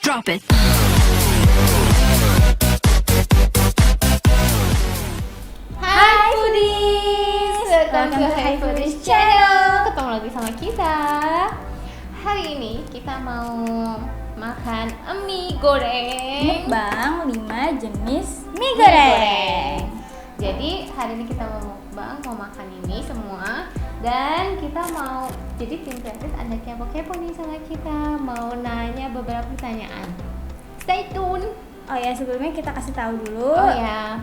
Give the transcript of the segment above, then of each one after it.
Drop it. Hai Foodies, welcome to Hai Foodies Channel. Ketemu lagi sama kita. Hari ini kita mau makan mie goreng. Mukbang 5 jenis mie goreng. Jadi hari ini kita mau mukbang, mau makan ini semua. Dan kita mau, jadi tim kreatif ada kepo-kepo nih sama kita. Mau nanya beberapa pertanyaan. Stay tune. Oh ya, sebelumnya kita kasih tahu dulu. Oh ya.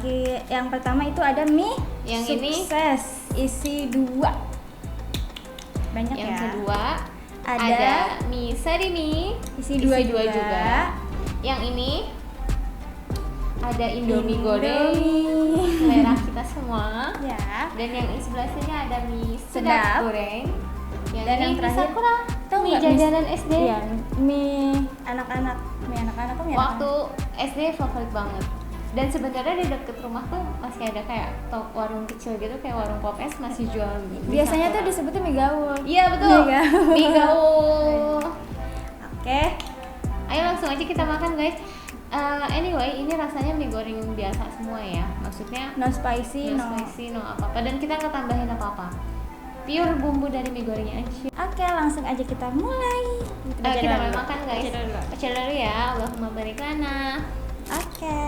Yang pertama itu ada mie Yang ini sukses isi 2. Banyak yang ya. kedua Ada mie sarimi isi 2 juga. Yang ini ada Indomie goreng Indomie. selera kita semua. Ya. Dan yang di sebelah sini ada mie sedap Sedap. goreng. Yang Dan ini yang mie terakhir, sakura, tahu mie nggak jajanan SD. Iya, mie anak-anak. Mie anak-anak tuh mie Waktu anak-anak. SD favorit banget. Dan sebenarnya di deket rumah tuh masih ada kayak warung kecil gitu, kayak warung Pop Es masih jual mie Biasanya tuh sakura. disebutnya mie gaul. Iya betul. Mie gaul. Mie gaul. Oke. Ayo langsung aja kita makan guys. Anyway, ini rasanya mie goreng biasa semua ya. Maksudnya No spicy, no no. spicy, no apa-apa. Dan kita nggak tambahin apa-apa. Pure bumbu dari mie gorengnya aja. Oke, langsung aja kita mulai. Kita mulai makan guys. Baca dulu. Baca dulu ya. Allahumma barik lana. Oke.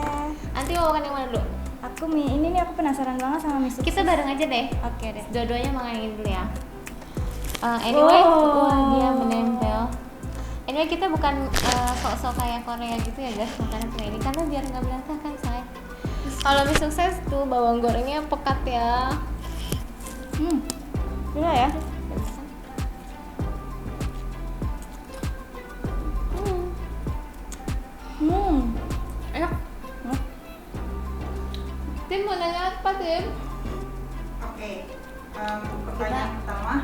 Nanti mau makan yang mana dulu? Aku mie ini nih, aku penasaran banget sama mie sukses. Kita bareng aja deh. Oke deh. Dua-duanya makan yang ini dulu ya. Anyway, Wow. wah dia menempel. Anyway, kita bukan sok-sok kayak Korea gitu ya guys makanan kayak ini karena biar nggak berantakan say. Kalau mie sukses tuh bawang gorengnya pekat ya. Gila ya. Enak. Tim mau nanya apa Tim? Oke, pertanyaan pertama,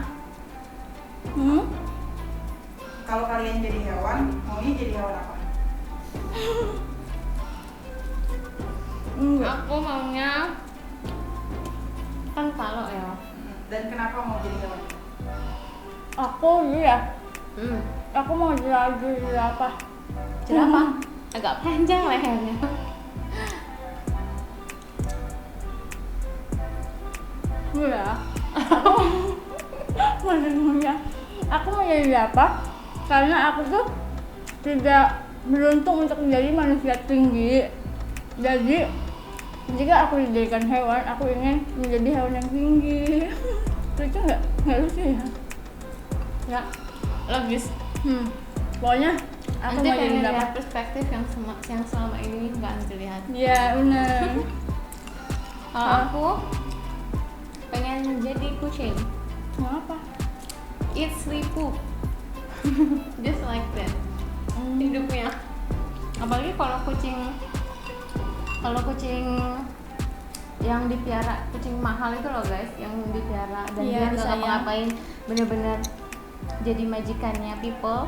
kalau kalian jadi hewan, maunya jadi hewan apa? Enggak. Aku maunya kan kalau ya. Dan kenapa mau jadi hewan? Aku ya. Hmm. Aku mau jadi apa? Jerapah. Agak panjang lehernya. Iya. Maksudnya, aku mau jadi apa? Karena aku tuh tidak beruntung untuk menjadi manusia tinggi. Jadi jika aku dijadikan hewan, aku ingin menjadi hewan yang tinggi. Lucu nggak? Nggak lucu ya? Ya, logis. Pokoknya aku Nanti mau jadi pengen apa? lihat perspektif yang selama ini nggak Nanti lihat. Iya benar. Kalau aku pengen jadi kucing. Kenapa? Eat, sleep, poop. Just like that. Hidupnya. Apalagi kalau kucing yang dipiara, kucing mahal itu loh guys, yang dipiara dan Iya, dia nggak disayang. ngapa-ngapain, bener-bener jadi majikannya people.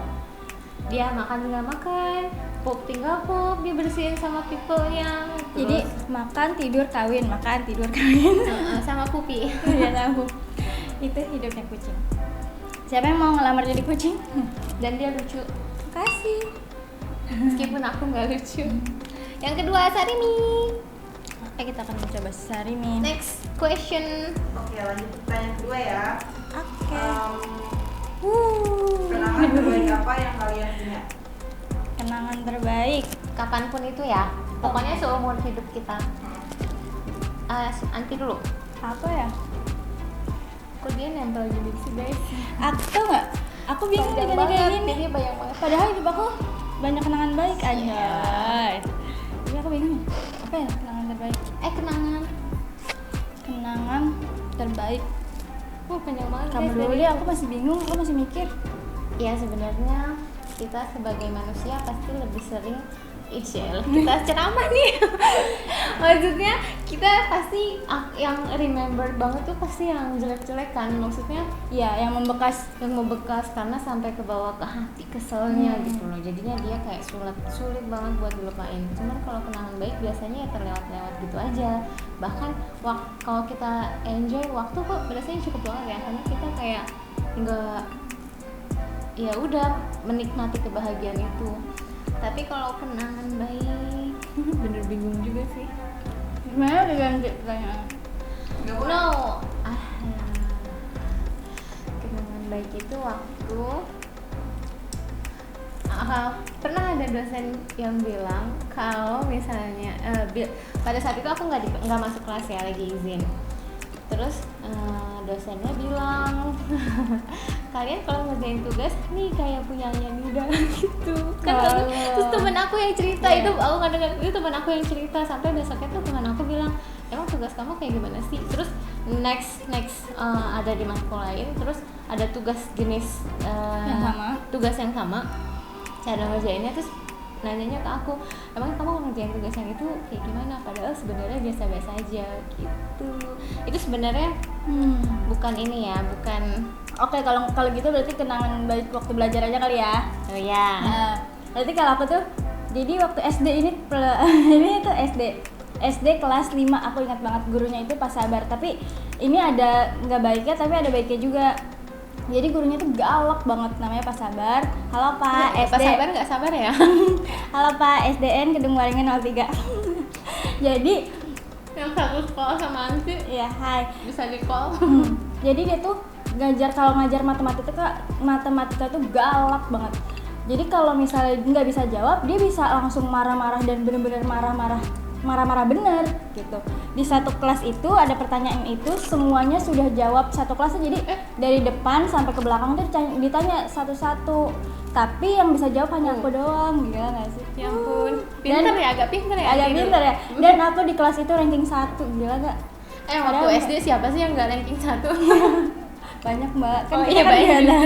Dia makan tinggal makan, pup tinggal pup, dia bersihin sama people-nya. Jadi Terus, makan tidur kawin, makan tidur kawin. sama pupi. Iya tahu. Itu hidupnya kucing. Siapa yang mau ngelamar jadi kucing? Dan dia lucu, Kasih. meskipun aku nggak lucu. Yang kedua sarimi. Oke, kita akan mencoba sarimi. Next question. Oke, lanjut pertanyaan kedua ya. Oke. Kenangan terbaik apa yang kalian punya? Kenangan terbaik. Kapanpun itu ya, pokoknya seumur hidup kita. Anti dulu. Apa ya? Kok dia nempel gini sih guys? Aku tau nggak? Aku bingung Panjang ditanya kayak banget, gini. jadi banyak banget. Padahal hidup aku banyak kenangan baik aja. Iya. Tapi aku bingung. Apa ya kenangan terbaik? Kenangan. Kenangan terbaik. Panjang banget Kamu guys. dulu dari- deh, aku masih bingung. Aku masih mikir. Ya sebenarnya kita sebagai manusia pasti lebih sering kita ceramah nih. Maksudnya kita pasti yang remember banget tuh pasti yang jelek-jelek kan. Maksudnya Ya, yang membekas. yang membekas karena sampai ke bawah ke hati keselnya gitu loh. Jadinya dia kayak sulit banget buat dilupain. Cuman kalau kenangan baik biasanya ya terlewat-lewat gitu aja. Bahkan kalau kita enjoy waktu kok biasanya cukup banget ya, karena kita kayak nggak, ya udah menikmati kebahagiaan itu. tapi kalau kenangan baik bener bingung juga sih. Gimana diganti pertanyaannya? Nggak boleh. No, kenangan baik itu waktu pernah ada dosen yang bilang kalau misalnya pada saat itu aku nggak masuk kelas ya, lagi izin. Terus dosennya bilang kalian kalau ngerjain tugas nih kayak punyanya Nida gitu kan. Terus temen aku yang cerita itu, aku nggak dengar, itu temen aku yang cerita. Sampai besoknya tuh temen aku bilang, emang tugas kamu kayak gimana sih? Terus next ada di matkul lain, terus ada tugas jenis tugas yang sama, cara ngerjainnya. Terus nanyanya ke aku, emang kamu ngerjain tugas yang itu kayak gimana? Padahal sebenarnya biasa-biasa aja gitu. Itu sebenarnya bukan ini ya, bukan. Oke, kalau gitu berarti kenangan baik waktu belajar aja kali ya. Oh ya. Nah, berarti kalau aku tuh, jadi waktu SD ini tuh SD kelas 5, aku ingat banget gurunya itu Pak Sabar. Tapi ini ada nggak baiknya, tapi ada baiknya juga. Jadi gurunya tuh galak banget, namanya Pak Sabar. Halo Pak, SD. Pak Sabar nggak sabar ya? Halo Pak, SDN Kedung Waringin 03. Jadi yang satu sekolah sama Ansi. ya hai. Bisa di call. Jadi dia tuh kalau ngajar matematika tuh galak banget. Jadi kalau misalnya nggak bisa jawab, dia bisa langsung marah-marah dan bener-bener marah-marah bener gitu. Di satu kelas itu ada pertanyaan itu semuanya sudah jawab satu kelasnya, jadi dari depan sampai ke belakang tuh ditanya satu-satu, tapi yang bisa jawab hanya aku doang. Gila nggak sih? Ya ampun, pinter ya, agak pinter ya. Agak pinter ya. Dan aku di kelas itu ranking 1, gila gak? Waktu SD siapa sih yang nggak ranking 1? Banyak mbak, kan Oh, kita iya, kan banyak. ada.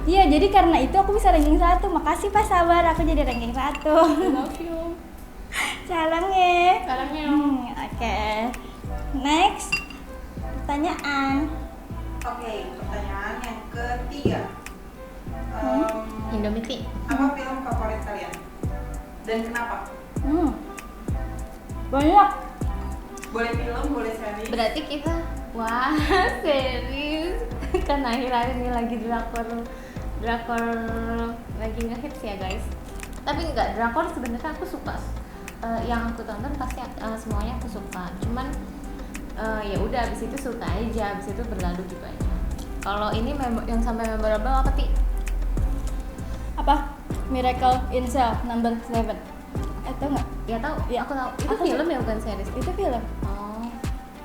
Iya, jadi karena itu aku bisa ranking 1. Makasih Pak Sabar, aku jadi ranking 1. Love you. Salangnya. Salangnya. Oke. Next. Pertanyaan. Oke, pertanyaan yang ketiga. Indomie. Apa film favorit kalian? Dan kenapa? Banyak. Boleh film, boleh series. Berarti kita, wah serius. Karena akhir-akhir ini lagi drakor lagi ngehits ya guys. Tapi enggak, drakor sebenarnya aku suka. Yang aku tonton pasti semuanya aku suka. Cuman ya udah, abis itu suka aja, abis itu berlalu gitu aja. Kalau ini yang sampai memorable apa sih? Apa? Miracle in Cell number 7. Tahu nggak? Ya tahu, ya aku tahu. Itu Aku film ya, bukan series. Itu film. Oh.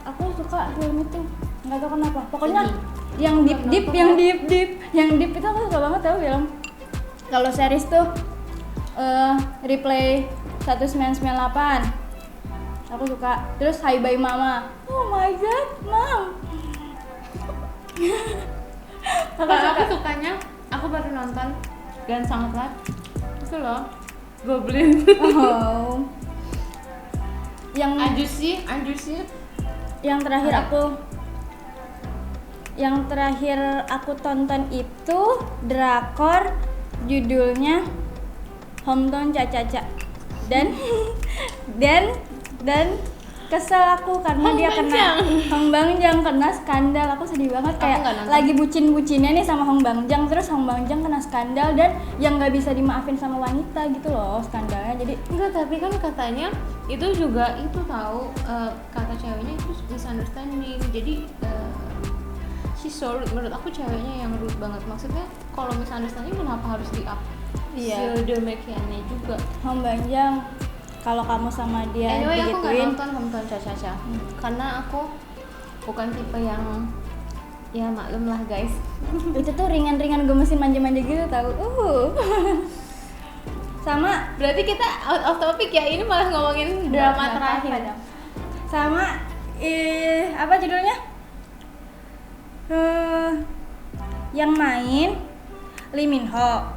Aku suka film itu. Nggak tahu kenapa. Pokoknya Sedih. yang deep itu aku suka banget tau film. Kalau series tuh Replay 1998. Aku suka. Terus Hi Bye Mama. Oh my god, Mom. Aku sukanya, aku baru nonton dan sangatlah itu loh, Goblin. Oh. Anjusi. Yang terakhir aku tonton itu drakor judulnya Hometown Cha-Cha-Cha. Dan kesel aku karena dia kena Hong Bangjang kena skandal. Aku sedih banget, kayak lagi bucin-bucinnya nih sama Hong Bangjang, terus Hong Bangjang kena skandal dan yang nggak bisa dimaafin sama wanita gitu loh skandalnya. Jadi Enggak, tapi kan katanya itu juga itu tahu, kata ceweknya itu misunderstanding. Jadi she's so rude. Menurut aku ceweknya yang rude banget. Maksudnya kalau misunderstanding kenapa harus di-up? iya, Sedemikiannya juga. Hong Bangjang kalau kamu sama dia Anyway, aku nggak digituin, nonton Hometown Cha-Cha-Cha karena aku bukan tipe yang, ya maklum lah guys. itu tuh ringan-ringan gemesin manja-manja gitu tahu. Sama Berarti kita out of topic ya, ini malah ngomongin drama Nggak terakhir. apa-apa dong. Sama apa judulnya? Yang main Lee Min Ho.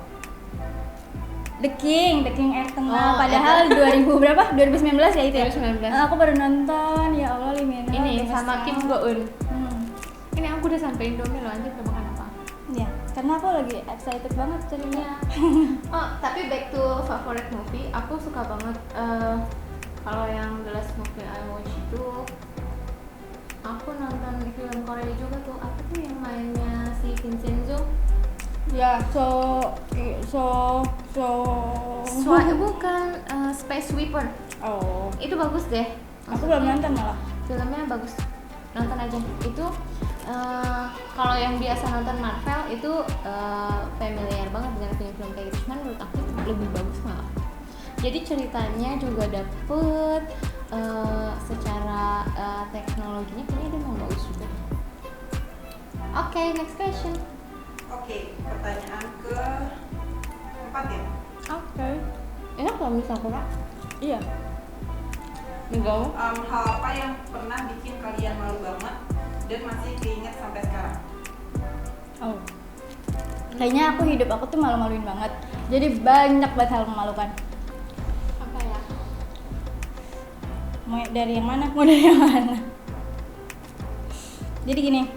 The King Air Tengah. Padahal 2000 berapa? 2019 ya itu ya? 2019. Aku baru nonton, ya Allah Lee Min Ho. Ini gemes sama Kim banget. Go Eun. Hmm. Ini aku udah sampai Indomie loh, anjir udah makan apa? Ya, karena aku lagi excited banget ceritanya. Oh, tapi back to favorite movie, aku suka banget kalau yang the last movie I watch itu, aku nonton film Korea juga tuh. Apa tuh yang mainnya si Vincenzo? Ya, Bukan Space Sweeper. Oh, Itu bagus deh. aku belum nonton malah. Filmnya bagus, nonton aja. Itu kalau yang biasa nonton Marvel itu familiar banget dengan film-film kayak gitu. Cuman menurut aku itu lebih bagus malah. Jadi ceritanya juga dapet secara teknologinya kayaknya dia mau bagus juga. Oke, next question. Oke, pertanyaan ke 4 ya. Oke. Enak kalau misal kurang? Iya. Enggak. Hal apa yang pernah bikin kalian malu banget dan masih keinget sampai sekarang? Oh. Kayaknya hidup aku tuh malu-maluin banget. Jadi banyak banget hal memalukan. Apa ya? Mau dari yang mana? Jadi gini,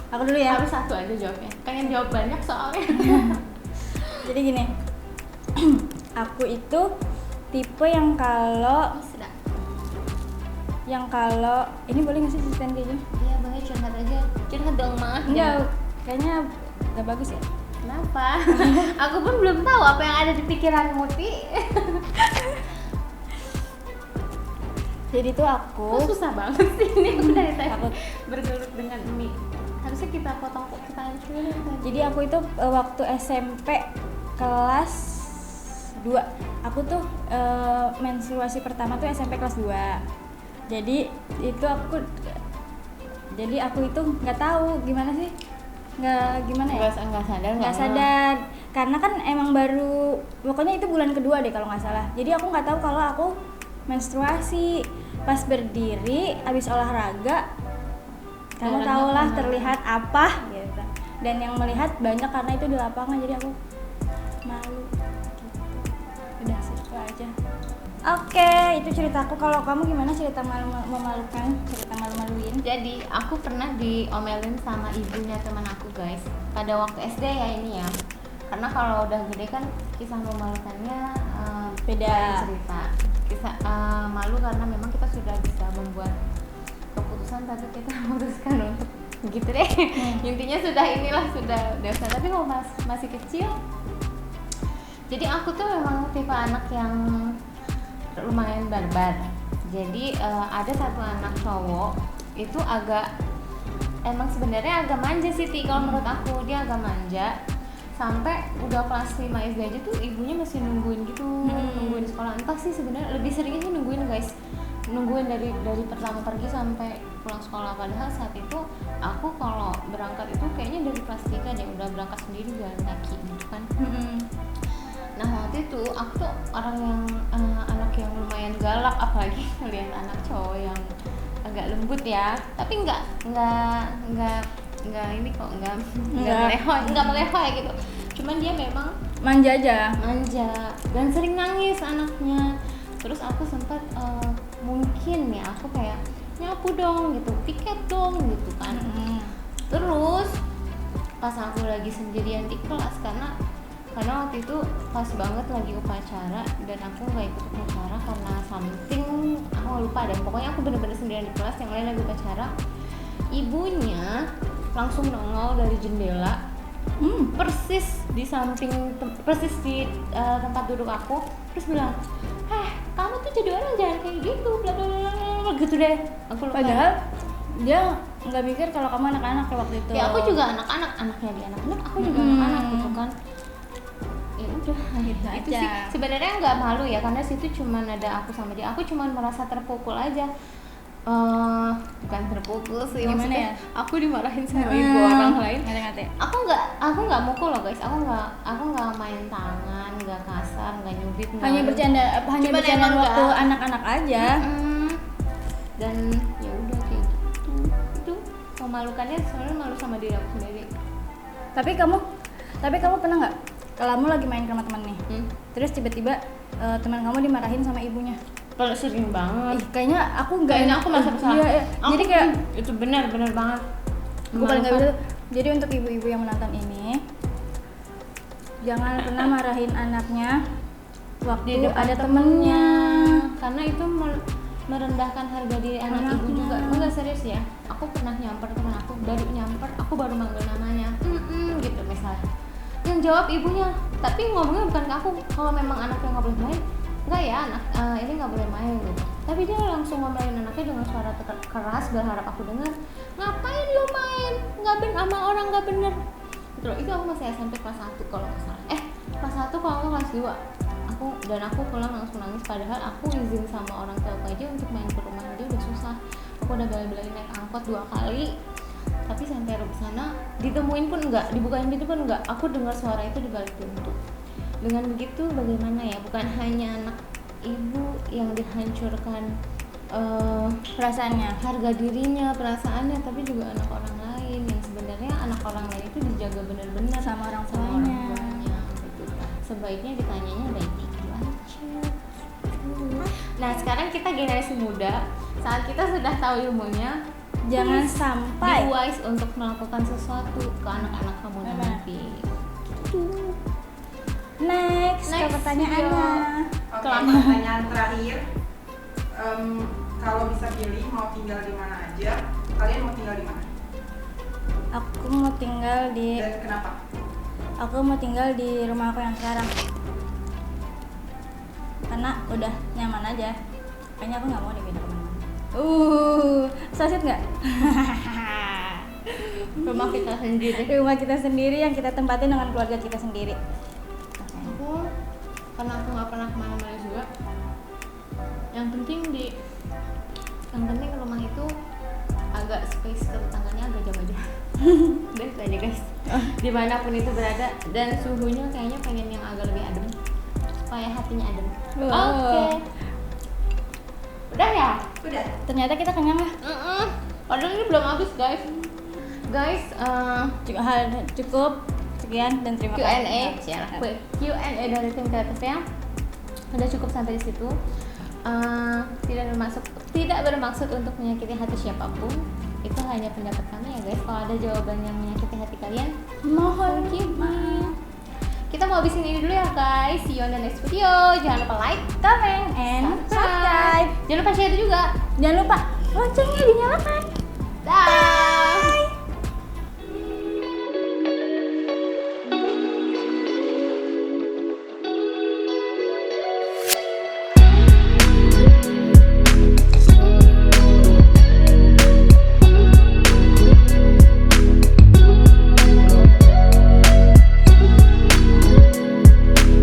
aku dulu ya. Harus satu aja jawabnya. Pengen jawab banyak soalnya. Jadi gini, aku itu tipe yang kalau ini boleh nggak sih ceritain kayak gini? Iya, boleh curhat aja. Curhat dong, mah. Enggak, kayaknya nggak bagus ya. Kenapa? Aku pun belum tahu apa yang ada di pikiran Muti. Jadi tuh aku Kok susah banget sih ini aku dari tadi Takut. bergelut dengan mie. Harusnya kita potong kok kita hancurin tadi. Jadi aku itu waktu SMP kelas 2 aku tuh menstruasi pertama tuh SMP kelas 2. Jadi aku itu nggak tahu gimana sih, Nggak sadar, nggak sadar karena kan emang baru, pokoknya itu bulan kedua deh kalau nggak salah. Jadi aku nggak tahu kalau aku menstruasi. Pas berdiri abis olahraga, kamu Darahnya tau lah kemana? terlihat apa gitu. Dan yang melihat banyak karena itu di lapangan, jadi aku malu gitu. Udah sih itu aja. Oke, itu ceritaku. Kalau kamu gimana, cerita memalukan, cerita malu-maluin? Jadi aku pernah diomelin sama ibunya teman aku, guys. Pada waktu SD ya ini ya. Karena kalau udah gede kan kisah memalukannya Beda. lain cerita. Kisah malu karena memang kita sudah bisa membuat keputusan, tapi kita memutuskan untuk gitu deh. Intinya sudah dewasa. Tapi kalau masih kecil, jadi aku tuh memang tipe anak yang lumayan barbar. Jadi ada satu anak cowok itu emang sebenarnya agak manja sih, kalau menurut aku dia agak manja. Sampai udah kelas 5 SD aja tuh ibunya masih nungguin gitu, nungguin sekolah. Entah sih sebenarnya lebih seringnya sih nungguin, guys. Nungguin dari pertama pergi sampai pulang sekolah. Padahal saat itu aku kalau berangkat itu kayaknya dari kelas 3 deh udah berangkat sendiri jalan kaki gitu kan. Nah waktu itu aku tuh orang yang anak yang lumayan galak, apalagi ngeliat anak cowok yang agak lembut ya, tapi nggak ini kok nggak melehoy gitu. Cuman dia memang Manja aja. dan sering nangis anaknya. Terus aku sempat mungkin ya aku kayak nyapu dong gitu, piket dong gitu kan. Terus pas aku lagi sendirian di kelas karena waktu itu pas banget lagi upacara dan aku nggak ikut upacara karena something aku lupa deh. Pokoknya aku bener-bener sendirian di kelas, yang lain lagi upacara. Ibunya langsung nongol dari jendela, persis di tempat duduk aku, terus bilang, kamu tuh jadi orang jangan kayak gitu, bla bla bla gitu deh. Aku lupa. Padahal dia nggak mikir kalau kamu anak-anak waktu itu. Ya aku juga anak-anak, anaknya dia anak-anak, aku juga anak-anak gitu kan. Ya udah Gitu itu aja. sih sebenarnya nggak malu ya, karena situ cuman ada aku sama dia. Aku cuman merasa terpukul aja. Bukan terpukul sih, Gimana maksudnya ya? aku dimarahin sama ibu orang lain. Ngate-ngate. Aku nggak mukul loh guys, aku nggak main tangan, nggak kasar, nggak nyubit, Hanya bercanda Cuman bercanda emang waktu nggak- anak-anak aja. Dan ya udah kayak gitu. Itu memalukannya sebenarnya malu sama diri aku sendiri. Tapi kamu pernah nggak, kalau kamu lagi main ke sama temen nih, terus tiba-tiba teman kamu dimarahin sama ibunya? Kalau sering banget. Kayaknya aku nggak. Kayaknya aku merasa bersalah. Iya. Aku Jadi kayak itu benar banget. aku paling nggak bisa. Jadi untuk ibu-ibu yang menonton ini, jangan pernah marahin anaknya waktu Di depan ada temennya. Karena itu merendahkan harga diri anak ibu Anaknya. juga. Enggak, serius ya. Aku pernah nyamper teman aku, baru nyamper aku baru manggil namanya. Gitu misalnya. yang jawab ibunya, tapi ngomongnya bukan ke aku. Kalau memang anaknya nggak boleh main, enggak ya anak ini nggak boleh main gitu. Tapi dia langsung ngomelin anaknya dengan suara keras, berharap aku dengar. Ngapain lu main? Nggak bener sama orang nggak bener. Terus itu aku masih SMP kelas 1 kalau nggak salah. Kelas 1 kalau nggak kelas 2. Aku pulang langsung nangis, padahal aku izin sama orang tua aku aja untuk main ke rumah dia udah susah. Aku udah bela-belain naik angkot 2 kali, tapi sampai ke sana ditemuin pun enggak, dibukain pintu pun enggak. Aku dengar suara itu di balik pintu. Dengan begitu bagaimana ya, bukan hanya anak ibu yang dihancurkan Perasaannya. harga dirinya, perasaannya, tapi juga anak orang lain yang sebenarnya anak orang lain itu dijaga benar-benar Sama orang sama tuanya. orang tuanya gitu. Sebaiknya ditanyanya baik-baik aja. Nah sekarang kita generasi muda, saat kita sudah tahu ilmunya, Jangan please sampai be wise untuk melakukan sesuatu ke anak-anak kamu nanti. Gitu. next ke Next pertanyaannya. Oke, Kelamaan. pertanyaan terakhir. Kalau bisa pilih mau tinggal di mana aja, kalian mau tinggal di mana? Aku mau tinggal di Dan kenapa? rumah aku yang sekarang. Karena udah nyaman aja. Kayaknya aku nggak mau dipindah kemana-mana. So sweet nggak? Rumah kita sendiri. Rumah kita sendiri yang kita tempatin dengan keluarga kita sendiri. Aku karena aku nggak pernah kemana-mana juga. Yang penting rumah itu agak space, ke tetangganya agak jauh aja. Udah itu aja guys. Dimanapun itu berada, dan suhunya kayaknya pengen yang agak lebih adem supaya hatinya adem. Wow. Oke. Udah ya? Udah. Ternyata kita kenyang ya. Padahal ini belum habis guys. Cukup sekian dan terima kasih. Q&A dari tim kreatif ya. Udah cukup sampai di situ. Tidak bermaksud untuk menyakiti hati siapapun. Itu hanya pendapat kami ya guys. Kalau ada jawaban yang menyakiti hati kalian, Mohon forgive me. Kita mau habisin ini dulu ya guys. See you on the next video. Jangan lupa like, comment and subscribe. Jangan lupa share juga. Jangan lupa loncengnya dinyalakan.